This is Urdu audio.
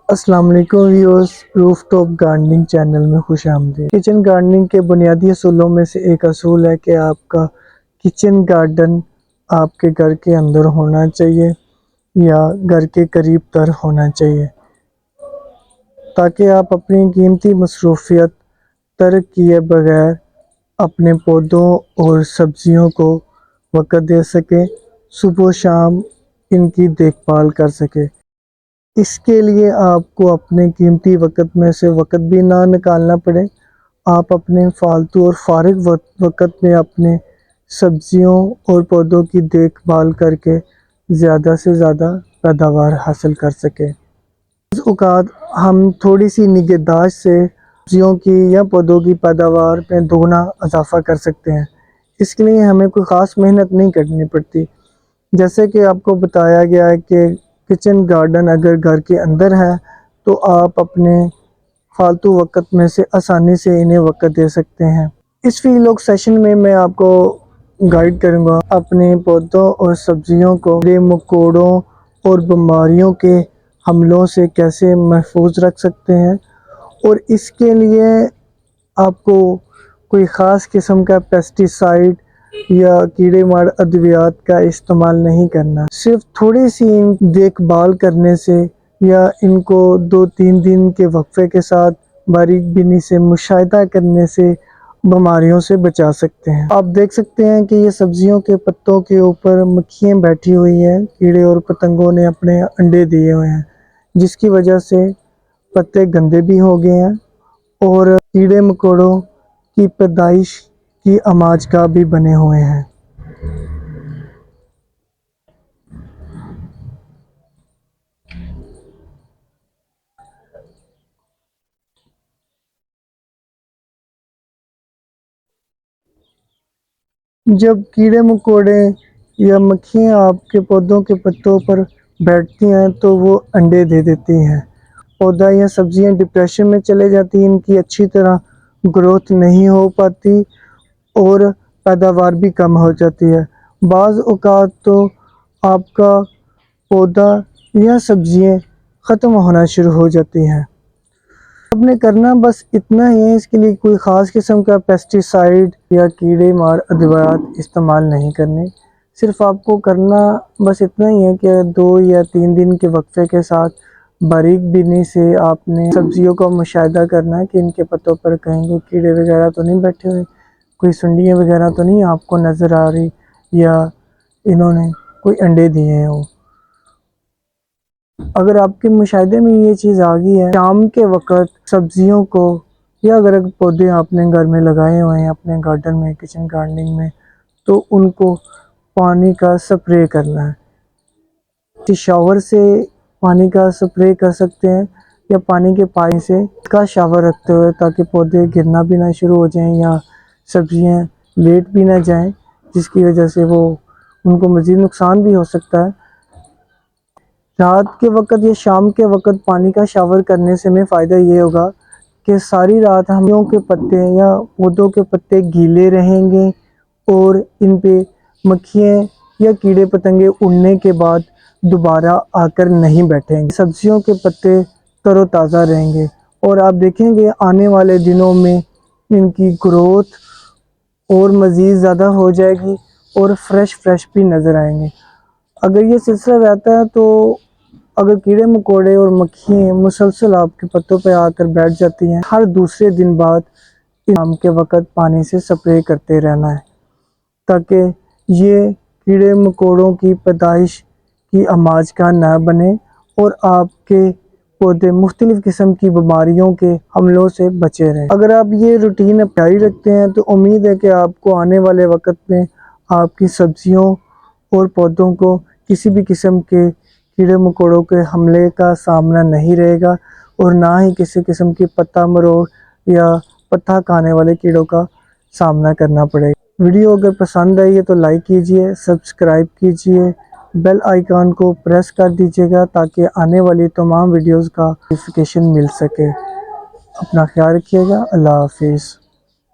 السلام علیکم ویورز، روف ٹاپ گارڈننگ چینل میں خوش آمدید۔ کچن گارڈننگ کے بنیادی اصولوں میں سے ایک اصول ہے کہ آپ کا کچن گارڈن آپ کے گھر کے اندر ہونا چاہیے یا گھر کے قریب تر ہونا چاہیے، تاکہ آپ اپنی قیمتی مصروفیت ترک کیے بغیر اپنے پودوں اور سبزیوں کو وقت دے سکیں، صبح و شام ان کی دیکھ بھال کر سکیں۔ اس کے لیے آپ کو اپنے قیمتی وقت میں سے وقت بھی نہ نکالنا پڑے۔ آپ اپنے فالتو اور فارغ وقت میں اپنے سبزیوں اور پودوں کی دیکھ بھال کر کے زیادہ سے زیادہ پیداوار حاصل کر سکیں۔ بعض اوقات ہم تھوڑی سی نگہداشت سے سبزیوں کی یا پودوں کی پیداوار میں دگنا اضافہ کر سکتے ہیں۔ اس کے لیے ہمیں کوئی خاص محنت نہیں کرنی پڑتی۔ جیسے کہ آپ کو بتایا گیا ہے کہ کچن گارڈن اگر گھر کے اندر ہے تو آپ اپنے فالتو وقت میں سے آسانی سے انہیں وقت دے سکتے ہیں۔ اس فری لاگ سیشن میں آپ کو گائیڈ کروں گا اپنے پودوں اور سبزیوں کو کیڑے مکوڑوں اور بیماریوں کے حملوں سے کیسے محفوظ رکھ سکتے ہیں، اور اس کے لیے آپ کو کوئی خاص قسم کا پیسٹی سائیڈ یا کیڑے مار ادویات کا استعمال نہیں کرنا۔ صرف تھوڑی سی دیکھ بھال کرنے سے یا ان کو 2-3 دن کے وقفے کے ساتھ باریک بینی سے مشاہدہ کرنے سے بیماریوں سے بچا سکتے ہیں۔ آپ دیکھ سکتے ہیں کہ یہ سبزیوں کے پتوں کے اوپر مکھیاں بیٹھی ہوئی ہیں، کیڑے اور پتنگوں نے اپنے انڈے دیے ہوئے ہیں، جس کی وجہ سے پتے گندے بھی ہو گئے ہیں اور کیڑے مکوڑوں کی پیدائش کی آماج گاہ بھی بنے ہوئے ہیں۔ جب کیڑے مکوڑے یا مکھیاں آپ کے پودوں کے پتوں پر بیٹھتی ہیں تو وہ انڈے دے دیتی ہیں۔ پودا یا سبزیاں ڈپریشن میں چلے جاتی ہیں، ان کی اچھی طرح گروتھ نہیں ہو پاتی اور پیداوار بھی کم ہو جاتی ہے۔ بعض اوقات تو آپ کا پودا یا سبزیاں ختم ہونا شروع ہو جاتی ہیں۔ آپ نے کرنا بس اتنا ہی ہے، اس کے لیے کوئی خاص قسم کا پیسٹی سائیڈ یا کیڑے مار ادویات استعمال نہیں کرنے۔ صرف آپ کو کرنا بس اتنا ہی ہے کہ 2 یا 3 دن کے وقفے کے ساتھ باریک بینی سے آپ نے سبزیوں کا مشاہدہ کرنا ہے کہ ان کے پتوں پر کہیں کوئی کیڑے وغیرہ تو نہیں بیٹھے ہوئے، کوئی سنڈیاں وغیرہ تو نہیں آپ کو نظر آ رہی، یا انہوں نے کوئی انڈے دیے ہوں۔ اگر آپ کے مشاہدے میں یہ چیز آ گئی ہے، شام کے وقت سبزیوں کو یا اگر پودے آپ نے گھر میں لگائے ہوئے ہیں اپنے گارڈن میں، کچن گارڈننگ میں، تو ان کو پانی کا سپرے کرنا ہے۔ شاور سے پانی کا سپرے کر سکتے ہیں یا پانی کے پائپ سے کا شاور رکھتے ہوئے، تاکہ پودے گرنا بھی نہ شروع ہو جائیں یا سبزیاں لیٹ بھی نہ جائیں، جس کی وجہ سے وہ ان کو مزید نقصان بھی ہو سکتا ہے۔ رات کے وقت یا شام کے وقت پانی کا شاور کرنے سے ہمیں فائدہ یہ ہوگا کہ ساری رات ہموں کے پتے یا پودوں کے پتے گیلے رہیں گے اور ان پہ مکھیاں یا کیڑے پتنگے اڑنے کے بعد دوبارہ آ کر نہیں بیٹھیں گے۔ سبزیوں کے پتے تر و تازہ رہیں گے اور آپ دیکھیں گے آنے والے دنوں میں ان کی گروتھ اور مزید زیادہ ہو جائے گی اور فریش بھی نظر آئیں گے۔ اگر یہ سلسلہ رہتا ہے تو اگر کیڑے مکوڑے اور مکھیاں مسلسل آپ کے پتوں پہ آ کر بیٹھ جاتی ہیں، ہر دوسرے دن بعد شام کے وقت پانی سے سپرے کرتے رہنا ہے، تاکہ یہ کیڑے مکوڑوں کی پیدائش کی آماج گاہ نہ بنے اور آپ کے پودے مختلف قسم کی بیماریوں کے حملوں سے بچے رہیں۔ اگر آپ یہ روٹین جاری رکھتے ہیں تو امید ہے کہ آپ کو آنے والے وقت میں آپ کی سبزیوں اور پودوں کو کسی بھی قسم کے کیڑے مکوڑوں کے حملے کا سامنا نہیں رہے گا، اور نہ ہی کسی قسم کی پتا مروڑ یا پتا کھانے والے کیڑوں کا سامنا کرنا پڑے گا۔ ویڈیو اگر پسند آئی ہے تو لائک کیجئے، سبسکرائب کیجئے، بیل آئیکن کو پریس کر دیجئے گا تاکہ آنے والی تمام ویڈیوز کا نوٹیفیکیشن مل سکے۔ اپنا خیال رکھیے گا۔ اللہ حافظ۔